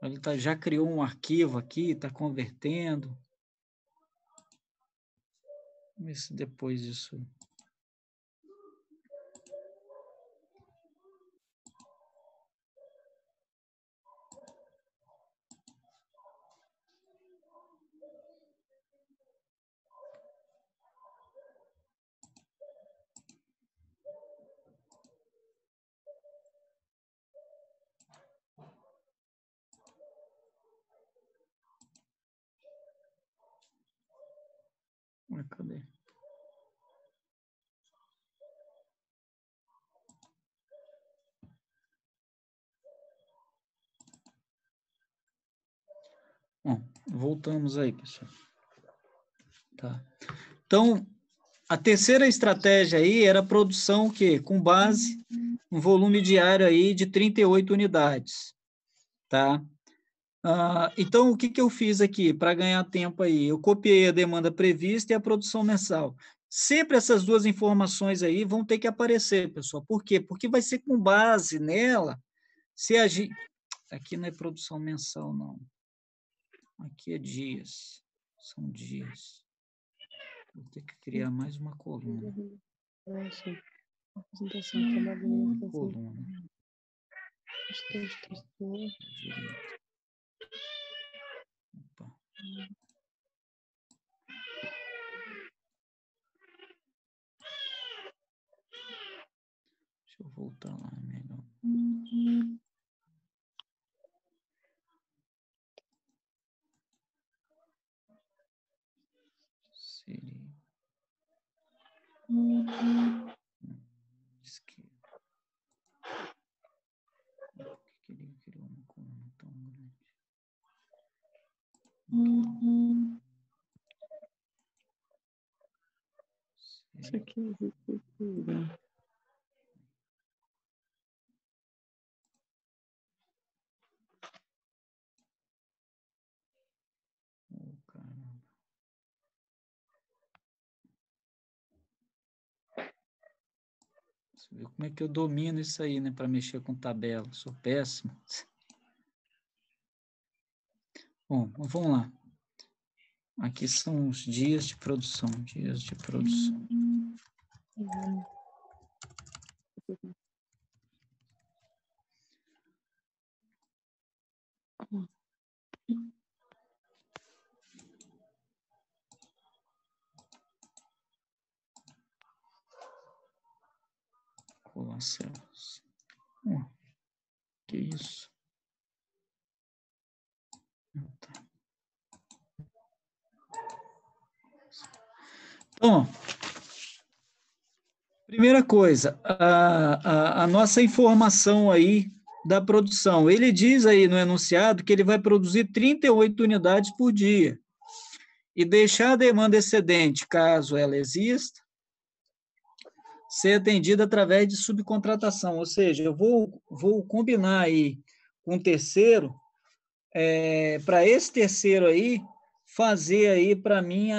Ele já criou um arquivo aqui, está convertendo. Vamos ver se depois disso... Cadê? Bom, voltamos aí, pessoal. Tá. Então, a terceira estratégia aí era a produção que com base um volume diário aí de 38 unidades, tá? Então, o que eu fiz aqui para ganhar tempo aí? Eu copiei a demanda prevista e a produção mensal. Sempre essas duas informações aí vão ter que aparecer, pessoal. Por quê? Porque vai ser com base nela, se a gente... Aqui não é produção mensal, não. Aqui é dias. São dias. Vou ter que criar mais uma coluna. Coluna. Opa. Deixa eu voltar lá, melhor. Seria... Esquerda. Por que ele criou uma coluna tão grande? Isso aqui é cultura. Oh, caramba. Você viu como é que eu domino isso aí, né? Para mexer com tabela. Sou péssimo. Bom, vamos lá. Aqui são os dias de produção. Dias de produção. Colar células. Que isso? Tá. Então, primeira coisa, a nossa informação aí da produção. Ele diz aí no enunciado que ele vai produzir 38 unidades por dia e deixar a demanda excedente, caso ela exista, ser atendida através de subcontratação. Ou seja, eu vou combinar aí com um terceiro, para esse terceiro aí fazer aí para mim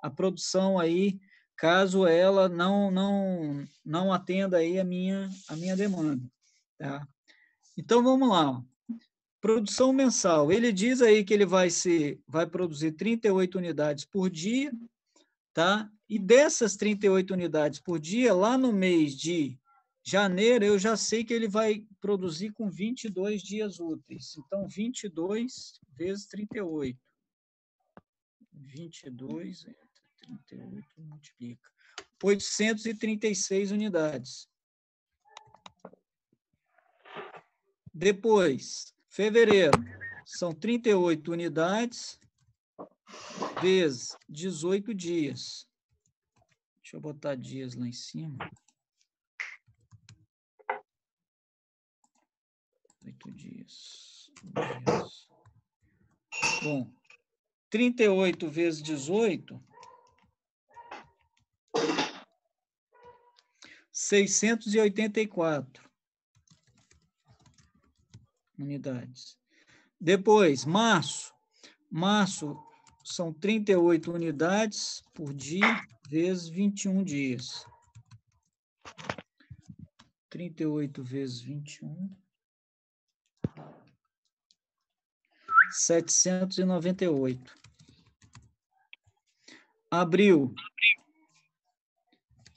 a produção aí, caso ela não atenda aí a minha demanda, tá? Então, vamos lá. Produção mensal. Ele diz aí que ele vai produzir 38 unidades por dia, tá? E dessas 38 unidades por dia, lá no mês de janeiro, eu já sei que ele vai produzir com 22 dias úteis. Então, 22 vezes 38. 22 entre 38 multiplica. 836 unidades. Depois, fevereiro, são 38 unidades vezes 18 dias. Deixa eu botar dias lá em cima. 8 dias. Bom, 38 vezes 18, 684 unidades. Depois, março. Março são 38 unidades por dia, vezes 21 dias. 38 vezes 21. 798. Abril.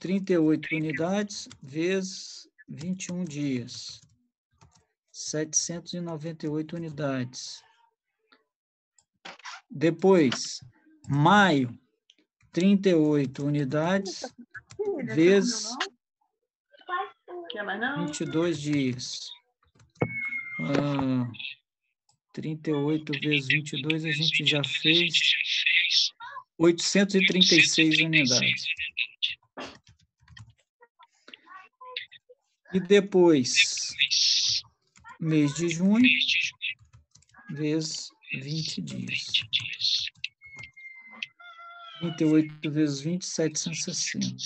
38 unidades vezes 21 dias. 798 unidades. Depois, maio, 38 unidades vezes 22 dias. 38 vezes 22 a gente já fez 836 unidades. E depois, mês de junho, vezes 20 dias. 38 vezes 20, 760.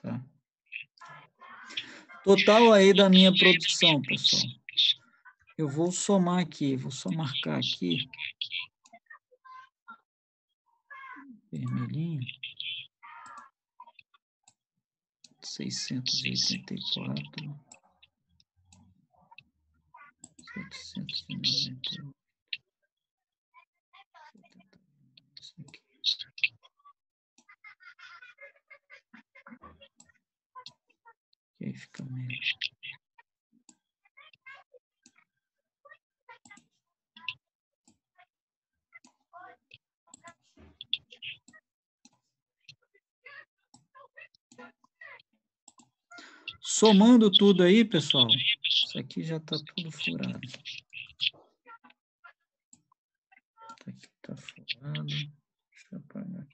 Tá. Total aí da minha produção, pessoal. Eu vou somar aqui, vou só marcar aqui. Vermelhinho. 684. 798. Isso aqui. E aí fica menos. Somando tudo aí, pessoal, isso aqui já está tudo furado. Isso aqui está furado. Deixa eu apagar.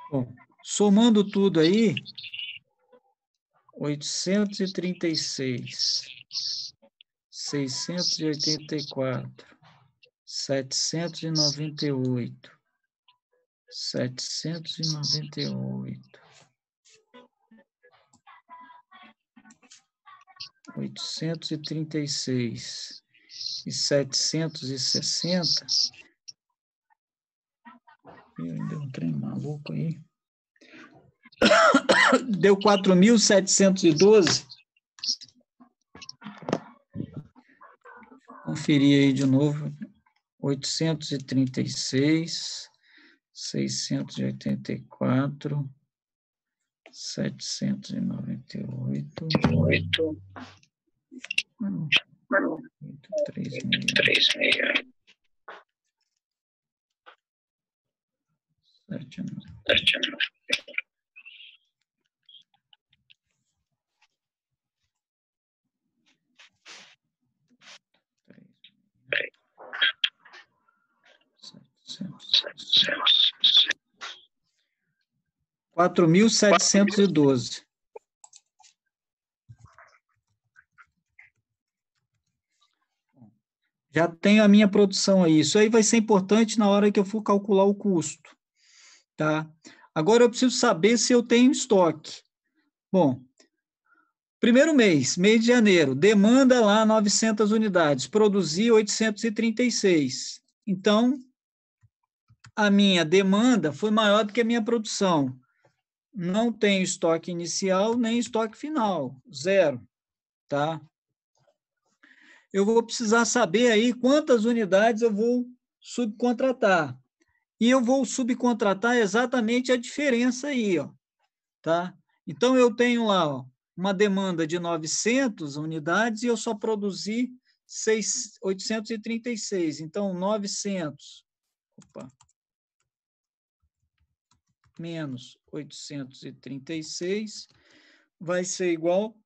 Bom, somando tudo aí, 836, 684, 798, 798, 836 e 760. Deu um trem maluco aí. Deu 4.712. Conferir aí de novo. 836, 684, 798, 836. 4.712. Já tenho a minha produção aí. Isso aí vai ser importante na hora que eu for calcular o custo. Tá? Agora eu preciso saber se eu tenho estoque. Bom, primeiro mês de janeiro, demanda lá 900 unidades, produzi 836. Então, a minha demanda foi maior do que a minha produção. Não tenho estoque inicial nem estoque final, zero, tá? Eu vou precisar saber aí quantas unidades eu vou subcontratar. E eu vou subcontratar exatamente a diferença aí, ó, tá? Então, eu tenho lá, ó, uma demanda de 900 unidades e eu só produzi 836. Então, 900, menos 836 vai ser igual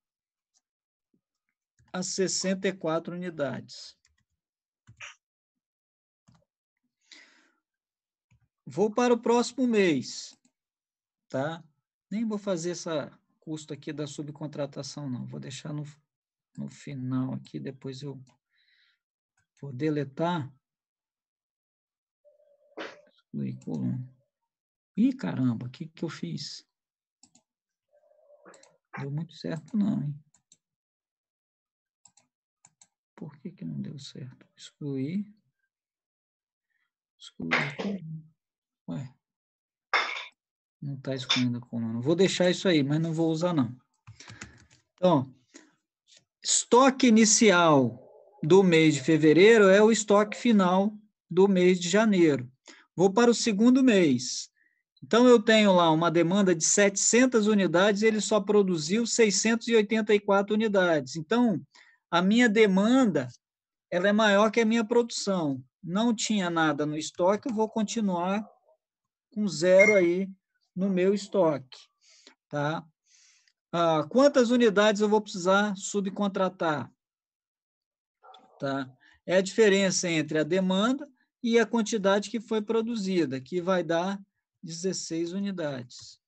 a 64 unidades. Vou para o próximo mês, tá? Nem vou fazer essa custo aqui da subcontratação, não. Vou deixar no final aqui, depois eu vou deletar. Excluir coluna. Ih, caramba, o que eu fiz? Deu muito certo, não, hein? Por que que não deu certo? Excluir. Excluir. Ué. Não está excluindo a coluna. Vou deixar isso aí, mas não vou usar, não. Então, estoque inicial do mês de fevereiro é o estoque final do mês de janeiro. Vou para o segundo mês. Então, eu tenho lá uma demanda de 700 unidades e ele só produziu 684 unidades. Então, a minha demanda ela é maior que a minha produção. Não tinha nada no estoque, eu vou continuar com zero aí no meu estoque. Tá? Quantas unidades eu vou precisar subcontratar? Tá? É a diferença entre a demanda e a quantidade que foi produzida, que vai dar 16 unidades.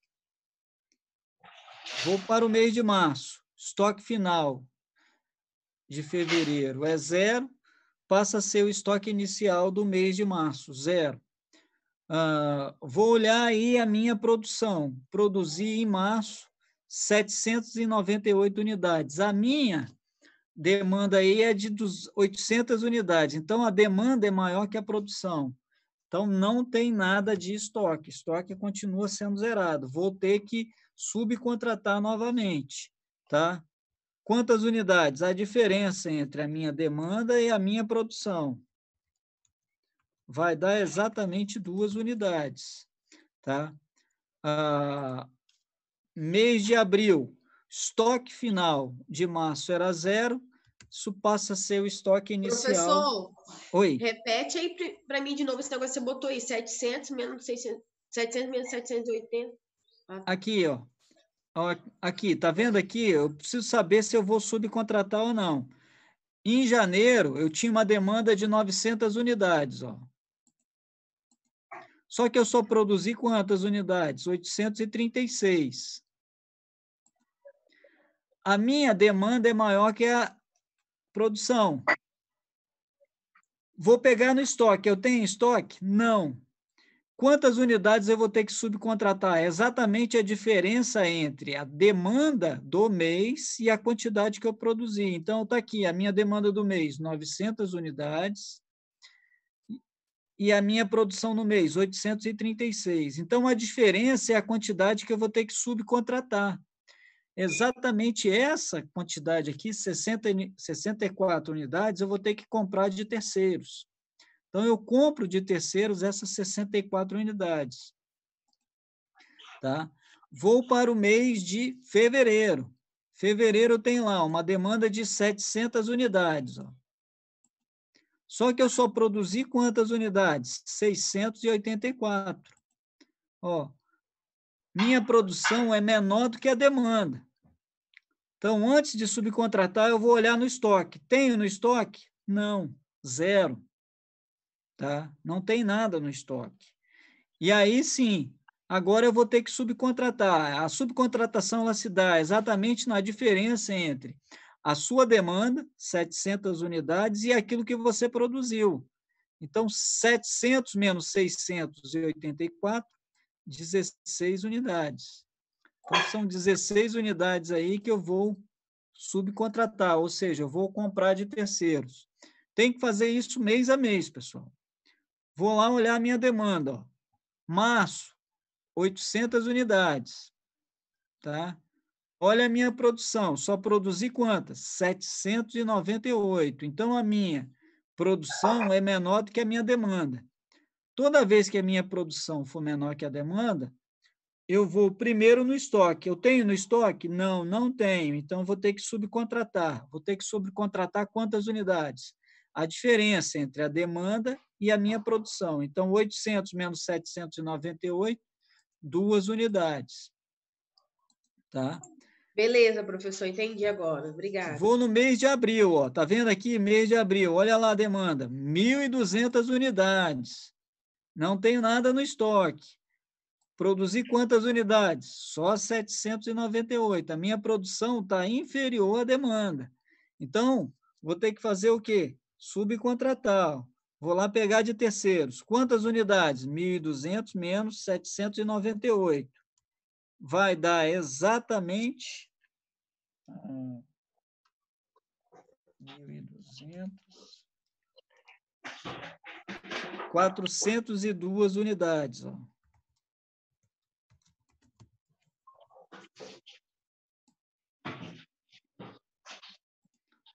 Vou para o mês de março. Estoque final de fevereiro é zero, passa a ser o estoque inicial do mês de março, zero. Vou olhar aí a minha produção. Produzi em março 798 unidades. A minha demanda aí é de 800 unidades. Então, a demanda é maior que a produção. Então, não tem nada de estoque. Estoque continua sendo zerado. Vou ter que subcontratar novamente, tá? Quantas unidades? A diferença entre a minha demanda e a minha produção vai dar exatamente 2 unidades, tá? Mês de abril, estoque final de março era zero, isso passa a ser o estoque inicial. Professor, Oi. Repete aí para mim de novo esse negócio que você botou aí, 700 menos 600, 700 menos 780. Aqui, ó. Aqui, tá vendo aqui? Eu preciso saber se eu vou subcontratar ou não. Em janeiro, eu tinha uma demanda de 900 unidades, ó. Só que eu só produzi quantas unidades? 836. A minha demanda é maior que a produção. Vou pegar no estoque. Eu tenho estoque? Não. Quantas unidades eu vou ter que subcontratar? É exatamente a diferença entre a demanda do mês e a quantidade que eu produzi. Então, está aqui a minha demanda do mês, 900 unidades, e a minha produção no mês, 836. Então, a diferença é a quantidade que eu vou ter que subcontratar. Exatamente essa quantidade aqui, 64 unidades, eu vou ter que comprar de terceiros. Então, eu compro de terceiros essas 64 unidades. Tá? Vou para o mês de fevereiro. Fevereiro tem lá uma demanda de 700 unidades. Ó. Só que eu só produzi quantas unidades? 684. Ó, minha produção é menor do que a demanda. Então, antes de subcontratar, eu vou olhar no estoque. Tenho no estoque? Não, zero. Tá? Não tem nada no estoque. E aí, sim, agora eu vou ter que subcontratar. A subcontratação ela se dá exatamente na diferença entre a sua demanda, 700 unidades, e aquilo que você produziu. Então, 700 menos 684, 16 unidades. Então, são 16 unidades aí que eu vou subcontratar, ou seja, eu vou comprar de terceiros. Tem que fazer isso mês a mês, pessoal. Vou lá olhar a minha demanda. Ó. Março, 800 unidades. Tá? Olha a minha produção. Só produzi quantas? 798. Então, a minha produção é menor do que a minha demanda. Toda vez que a minha produção for menor que a demanda, eu vou primeiro no estoque. Eu tenho no estoque? Não, não tenho. Então, vou ter que subcontratar. Vou ter que subcontratar quantas unidades? A diferença entre a demanda e a minha produção. Então, 800 menos 798, 2 unidades. Tá? Beleza, professor, entendi agora. Obrigada. Vou no mês de abril, ó. Tá vendo aqui? Mês de abril. Olha lá a demanda. 1.200 unidades. Não tenho nada no estoque. Produzi quantas unidades? Só 798. A minha produção está inferior à demanda. Então, vou ter que fazer o quê? Subcontratar. Vou lá pegar de terceiros. Quantas unidades? 1.200 menos 798. Vai dar exatamente 1.200. 402 unidades. Ó.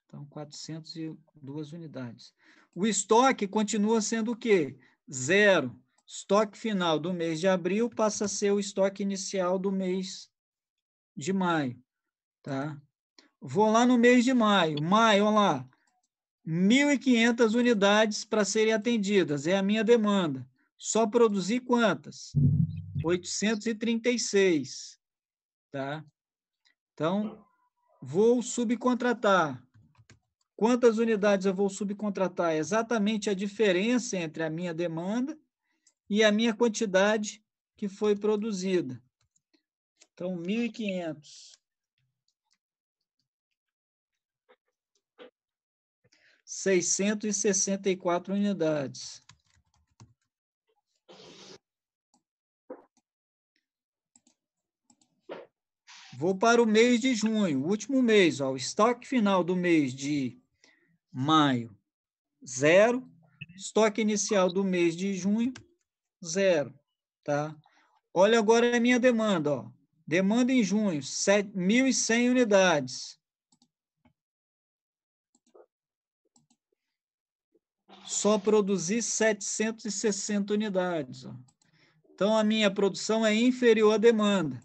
Então, 402 unidades. O estoque continua sendo o quê? 0. Estoque final do mês de abril passa a ser o estoque inicial do mês de maio. Tá? Vou lá no mês de maio. Maio, olha lá. 1.500 unidades para serem atendidas. É a minha demanda. Só produzi quantas? 836. Tá? Então, vou subcontratar. Quantas unidades eu vou subcontratar? Exatamente a diferença entre a minha demanda e a minha quantidade que foi produzida. Então, 1.500. 664 unidades. Vou para o mês de junho, o último mês. Ó, o estoque final do mês de maio, 0. Estoque inicial do mês de junho, 0. Tá? Olha agora a minha demanda. Ó. Demanda em junho, 1.100 unidades. Só produzi 760 unidades. Ó. Então, a minha produção é inferior à demanda.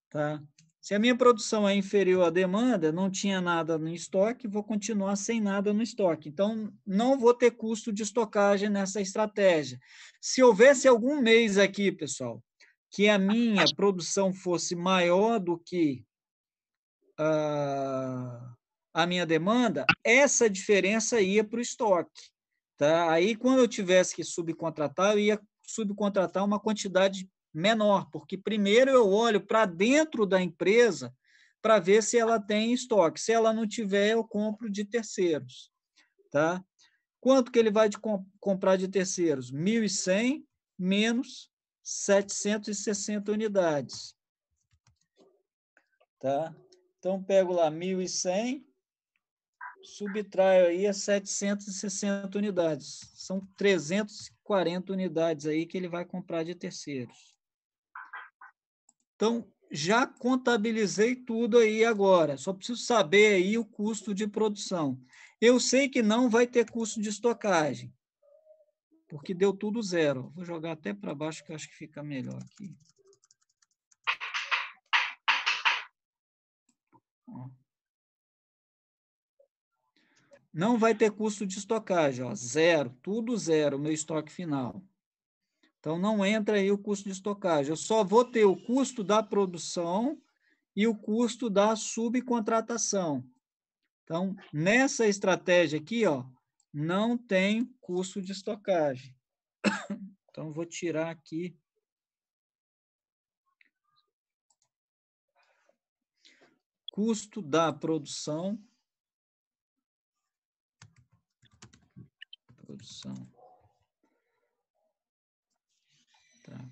Tá? Se a minha produção é inferior à demanda, não tinha nada no estoque, vou continuar sem nada no estoque. Então, não vou ter custo de estocagem nessa estratégia. Se houvesse algum mês aqui, pessoal, que a minha produção fosse maior do que a minha demanda, essa diferença ia para o estoque. Tá? Aí, quando eu tivesse que subcontratar, eu ia subcontratar uma quantidade menor, porque primeiro eu olho para dentro da empresa para ver se ela tem estoque. Se ela não tiver, eu compro de terceiros. Tá? Quanto que ele vai comprar de terceiros? 1.100 menos 760 unidades. Tá? Então, pego lá 1.100, subtraio aí a 760 unidades. São 340 unidades aí que ele vai comprar de terceiros. Então, já contabilizei tudo aí agora. Só preciso saber aí o custo de produção. Eu sei que não vai ter custo de estocagem, porque deu tudo 0. Vou jogar até para baixo, que eu acho que fica melhor aqui. Ó. Não vai ter custo de estocagem, ó, 0, tudo 0, meu estoque final. Então, não entra aí o custo de estocagem. Eu só vou ter o custo da produção e o custo da subcontratação. Então, nessa estratégia aqui, ó, não tem custo de estocagem. Então, vou tirar aqui. Custo da produção. Produção. Tá.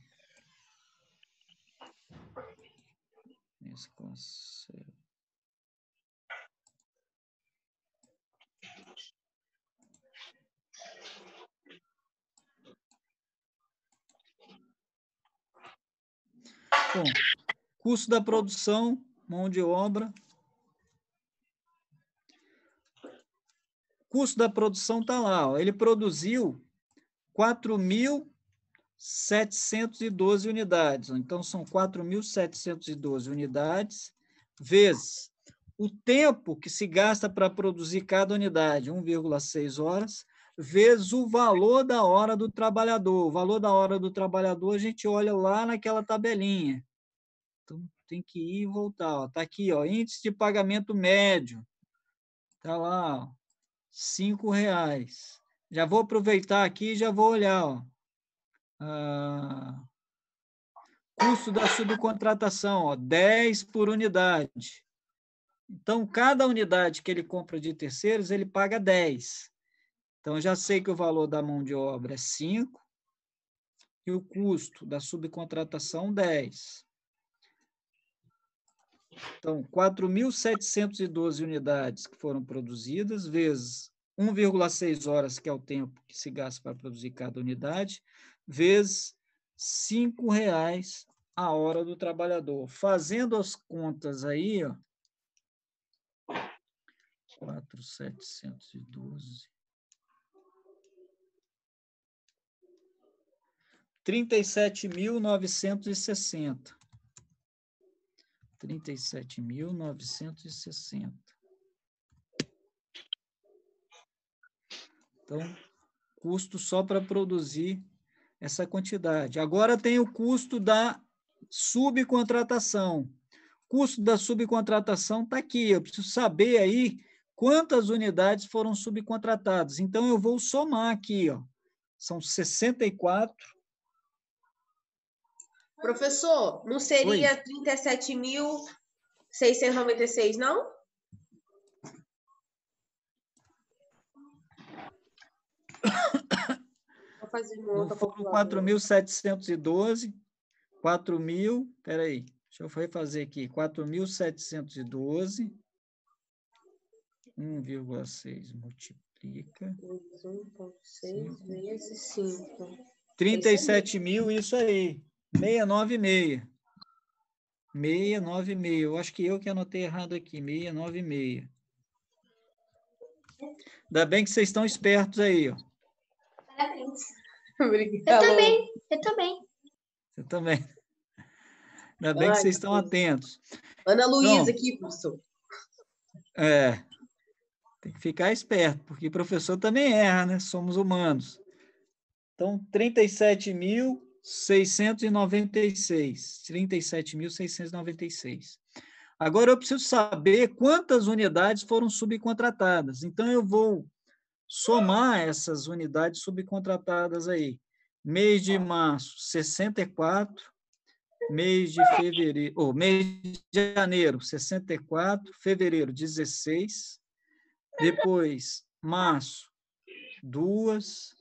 Esse conceito. Bom, custo da produção, mão de obra. Custo da produção está lá, ó. Ele produziu 4.712 unidades. Então, são 4.712 unidades, vezes o tempo que se gasta para produzir cada unidade, 1,6 horas, vezes o valor da hora do trabalhador. O valor da hora do trabalhador a gente olha lá naquela tabelinha. Então, tem que ir e voltar. Está aqui, ó, índice de pagamento médio. Está lá, ó, R$ 5. Já vou aproveitar aqui e já vou olhar. Ó. Custo da subcontratação, ó, 10 por unidade. Então, cada unidade que ele compra de terceiros, ele paga 10. Então, já sei que o valor da mão de obra é 5 e o custo da subcontratação, 10. Então, 4.712 unidades que foram produzidas, vezes 1,6 horas, que é o tempo que se gasta para produzir cada unidade, vezes R$ 5,00 a hora do trabalhador. Fazendo as contas aí, ó, 4.712. 37.960. 37.960. Então, custo só para produzir essa quantidade. Agora tem o custo da subcontratação. O custo da subcontratação está aqui. Eu preciso saber aí quantas unidades foram subcontratadas. Então, eu vou somar aqui, ó. São 64. Professor, não seria 37.696, não? Vou fazer uma outra calculadora. 4.712, 4.000, peraí, deixa eu refazer aqui, 4.712, 1,6 multiplica. 1,6 vezes 5. 37.000, isso aí, 696. 696, eu acho que eu que anotei errado aqui, 696. Ainda bem que vocês estão espertos aí, ó. Parabéns. Obrigada. Eu também. Você também. Ainda bem que vocês estão atentos. Ana Luísa Então, aqui, professor. Tem que ficar esperto, porque professor também erra, né? Somos humanos. Então, 37.696. 37.696. Agora, eu preciso saber quantas unidades foram subcontratadas. Então, eu vou somar essas unidades subcontratadas aí. Mês de março, 64. Mês de fevereiro, mês de janeiro, 64. Fevereiro, 16. Depois, março, 2.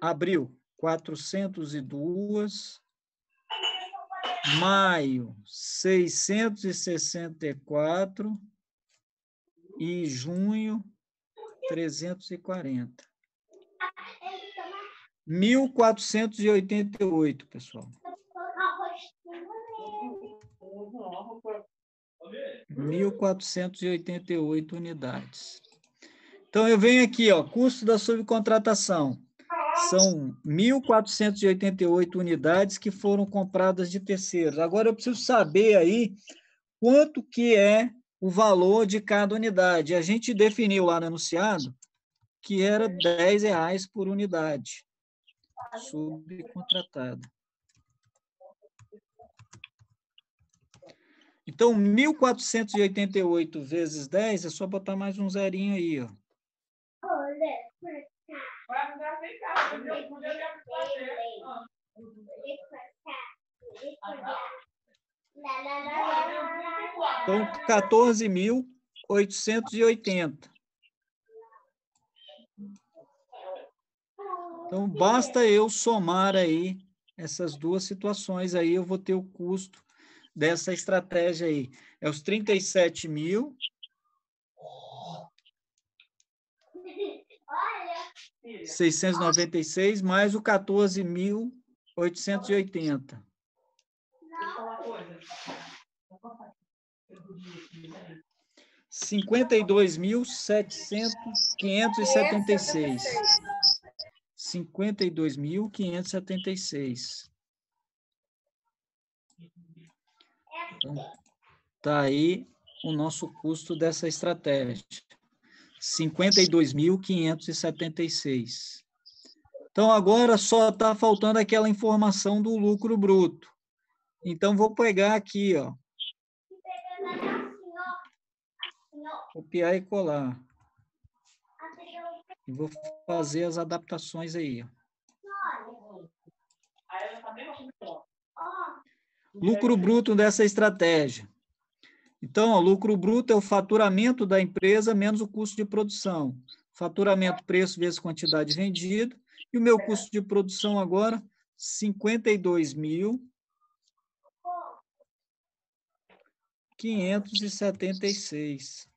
Abril, 402. Maio, 664. E junho, 340. 1.488, pessoal. 1.488 unidades. Então, eu venho aqui, ó, custo da subcontratação. São 1.488 unidades que foram compradas de terceiros. Agora, eu preciso saber aí quanto que é o valor de cada unidade. A gente definiu lá no enunciado que era R$10 por unidade subcontratada. Então, 1.488 vezes 10 é só botar mais um zerinho aí, ó. Então, 14.880. Então, basta eu somar aí essas duas situações aí, eu vou ter o custo dessa estratégia aí. É os 37.000 696 mais o 14.880. 52.576. 52.576. Então, tá aí o nosso custo dessa estratégia. 52.576. Então, agora só está faltando aquela informação do lucro bruto. Então, vou pegar aqui, ó. Copiar e colar. E vou fazer as adaptações aí, ó. Lucro bruto dessa estratégia. Então, o lucro bruto é o faturamento da empresa menos o custo de produção. Faturamento, preço vezes quantidade vendida. E o meu custo de produção agora, 52.576. 576.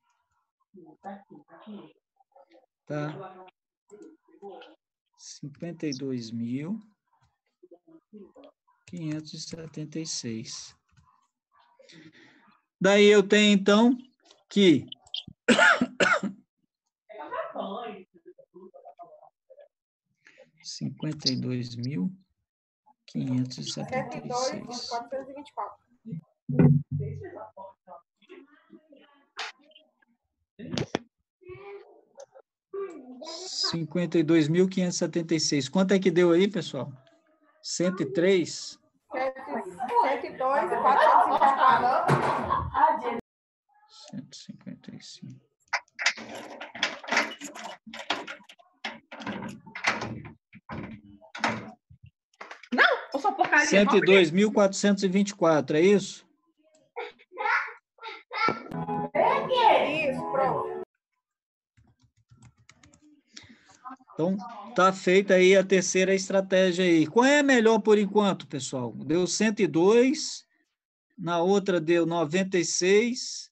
Tá? 52.576. Daí eu tenho, então, que 52.576. 424. 52.576. Quanto é que deu aí, pessoal? 103? 102 e 424. 155. Não, eu sou porcaria. 102.424, é isso? Isso, pronto. Então, tá feita aí a terceira estratégia aí. Qual é a melhor por enquanto, pessoal? Deu 102, na outra deu 96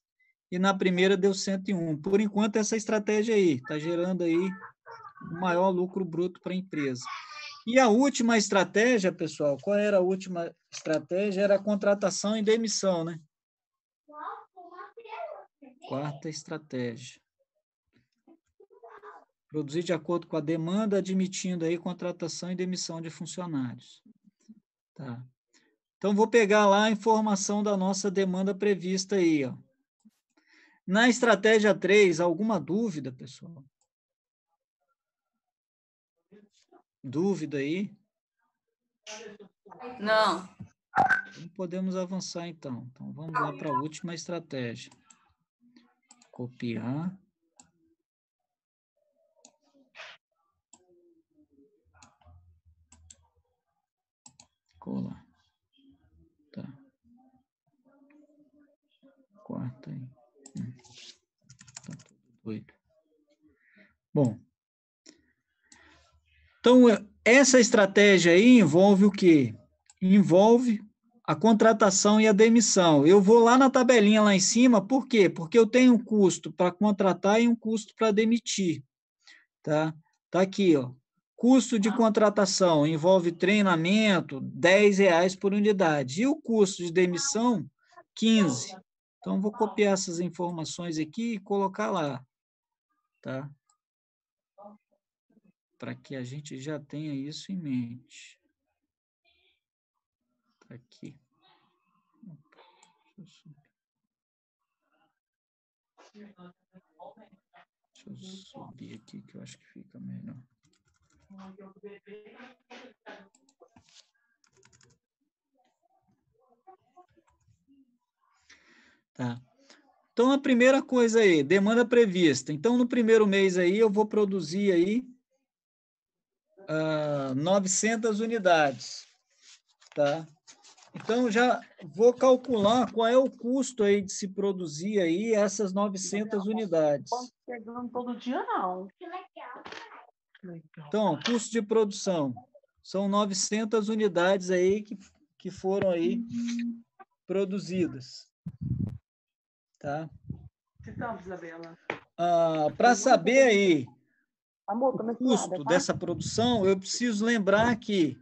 e na primeira deu 101. Por enquanto, essa estratégia aí está gerando aí o maior lucro bruto para a empresa. E a última estratégia, pessoal, qual era a última estratégia? Era a contratação e demissão, né? Quarta estratégia. Produzir de acordo com a demanda, admitindo aí contratação e demissão de funcionários. Tá. Então, vou pegar lá a informação da nossa demanda prevista aí, ó. Na estratégia 3, alguma dúvida, pessoal? Dúvida aí? Não. Então, podemos avançar, então. Então, vamos lá para a última estratégia. Copiar. Colar. Tá. Quarta aí. Tá tudo doido. Bom. Então, essa estratégia aí envolve o quê? Envolve a contratação e a demissão. Eu vou lá na tabelinha lá em cima, por quê? Porque eu tenho um custo para contratar e um custo para demitir. Tá? Tá aqui, ó. Custo de contratação envolve treinamento, R$10 por unidade. E o custo de demissão, 15. Então, vou copiar essas informações aqui e colocar lá. Tá? Para que a gente já tenha isso em mente. Tá aqui. Deixa eu subir aqui, que eu acho que fica melhor. Tá. Então, a primeira coisa aí, demanda prevista. Então, no primeiro mês aí, eu vou produzir aí 900 unidades. Tá? Então, já vou calcular qual é o custo aí de se produzir aí essas 900 unidades. Chegando todo dia, não. Então, custo de produção. São 900 unidades aí que foram aí produzidas. Tá? Então, Isabela. Para saber aí Amor, o custo dessa produção, eu preciso lembrar que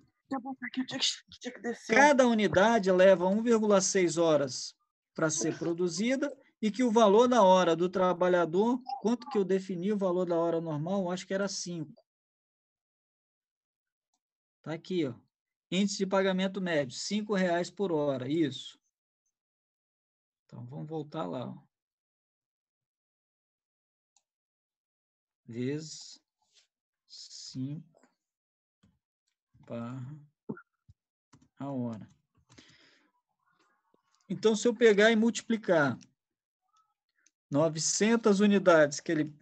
cada unidade leva 1,6 horas para ser produzida e que o valor da hora do trabalhador, quanto que eu defini o valor da hora normal? Eu acho que era 5. Está aqui, ó. Índice de pagamento médio, R$5 por hora, isso. Então, vamos voltar lá, ó. Vezes 5 barra a hora. Então, se eu pegar e multiplicar 900 unidades que ele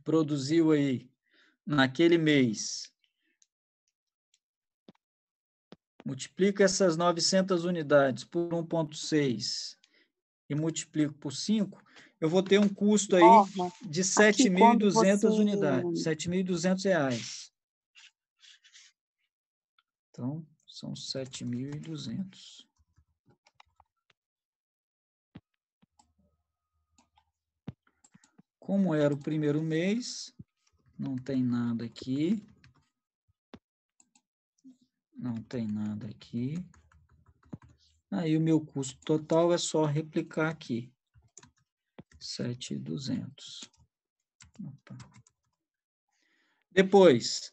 produziu aí naquele mês, multiplico essas 900 unidades por 1,6 e multiplico por 5, eu vou ter um custo aí de 7.200 unidades, R$7.200. Então, são 7.200. como era o primeiro mês, não tem nada aqui. Não tem nada aqui. Aí o meu custo total é só replicar aqui. 7.200. Opa. Depois,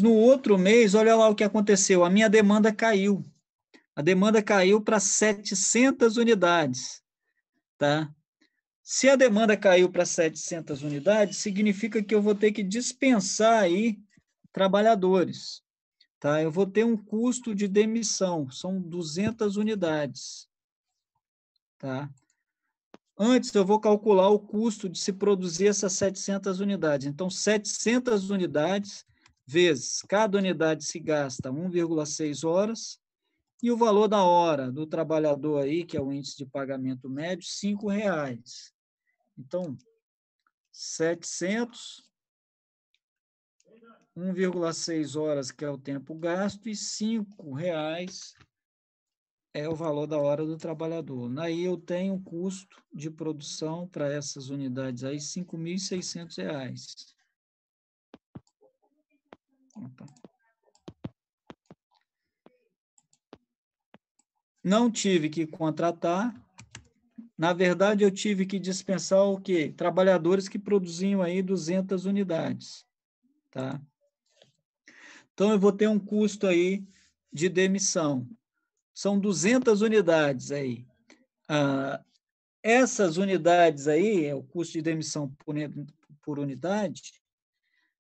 no outro mês, olha lá o que aconteceu. A minha demanda caiu. A demanda caiu para 700 unidades. Tá? Se a demanda caiu para 700 unidades, significa que eu vou ter que dispensar aí trabalhadores. Tá? Eu vou ter um custo de demissão, são 200 unidades. Tá? Antes, eu vou calcular o custo de se produzir essas 700 unidades. Então, 700 unidades vezes cada unidade se gasta 1,6 horas e o valor da hora do trabalhador aí, que é o índice de pagamento médio, R$ 5,00. Então, 700, 1,6 horas, que é o tempo gasto, e R$ 5,00 é o valor da hora do trabalhador. Aí eu tenho um custo de produção para essas unidades aí, R$ 5.600. Opa. Não tive que contratar. Na verdade, eu tive que dispensar o quê? Trabalhadores que produziam aí 200 unidades. Tá? Então, eu vou ter um custo aí de demissão. São 200 unidades aí. Essas unidades aí, é o custo de demissão por unidade,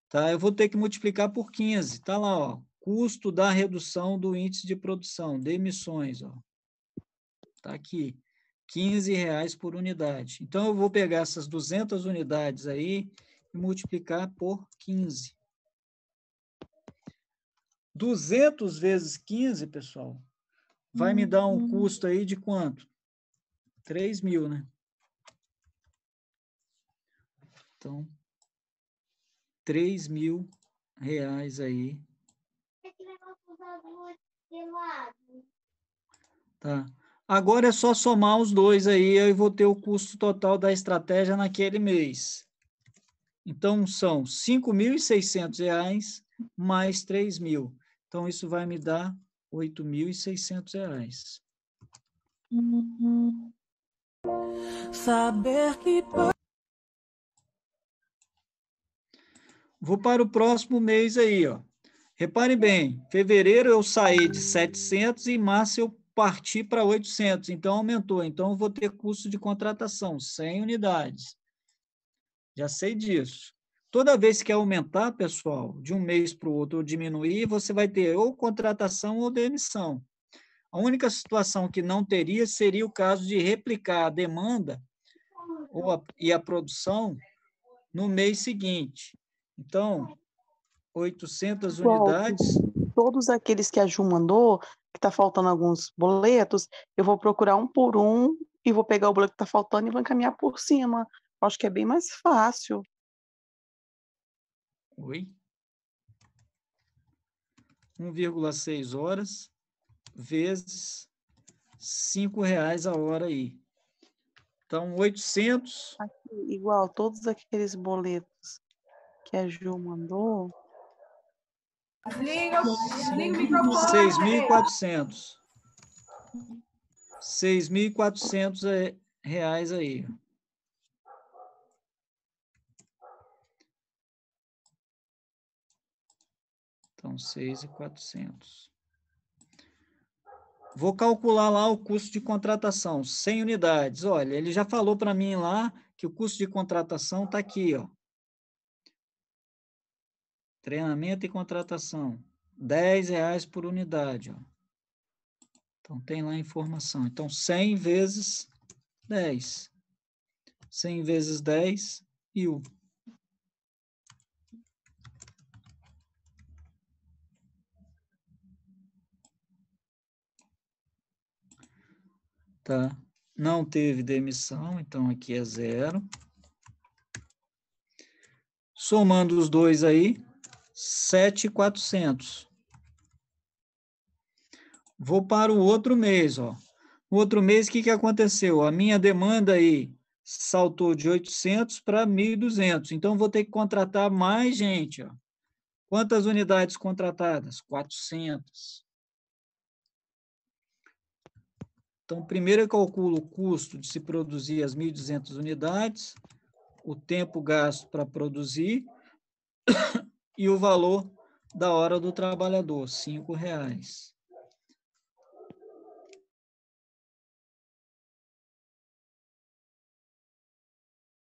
tá? Eu vou ter que multiplicar por 15. Está lá, ó, custo da redução do índice de produção, demissões. Está aqui, R$ 15,00 por unidade. Então, eu vou pegar essas 200 unidades aí e multiplicar por 15. 200 vezes 15, pessoal, vai me dar um custo aí de quanto? 3.000, né? Então, R$ 3.000 aí. Tá. Agora é só somar os dois aí, eu vou ter o custo total da estratégia naquele mês. Então, são R$ 5.600 mais 3.000. Então, isso vai me dar R$ 8.600. Saber que... Vou para o próximo mês aí, ó. Repare bem, fevereiro eu saí de 700 e em março eu parti para 800, então aumentou. Então, eu vou ter custo de contratação, 100 unidades. Já sei disso. Toda vez que aumentar, pessoal, de um mês para o outro ou diminuir, você vai ter ou contratação ou demissão. A única situação que não teria seria o caso de replicar a demanda e a produção no mês seguinte. Então, 800 unidades. Todos aqueles que a Ju mandou, que está faltando alguns boletos, eu vou procurar um por um e vou pegar o boleto que está faltando e vou encaminhar por cima. Acho que é bem mais fácil. Oi? 1,6 horas vezes R$ 5,00 a hora aí. Então, 800... Aqui, igual todos aqueles boletos que a Ju mandou. Desliga o microfone. 6.400. R$ 6.400 aí. Então, 6.400. Vou calcular lá o custo de contratação, 100 unidades. Olha, ele já falou para mim lá que o custo de contratação está aqui, ó. Treinamento e contratação, R$ 10,00 por unidade, ó. Então, tem lá a informação. Então, 100 vezes 10. 100 vezes 10, 1.000. Tá? Não teve demissão, então aqui é 0. Somando os dois aí, 7.400. Vou para o outro mês, ó. O outro mês, o que aconteceu? A minha demanda aí saltou de 800 para 1.200. Então, vou ter que contratar mais gente. Ó. Quantas unidades contratadas? 400. Então, primeiro eu calculo o custo de se produzir as 1.200 unidades, o tempo gasto para produzir e o valor da hora do trabalhador, R$ 5,00.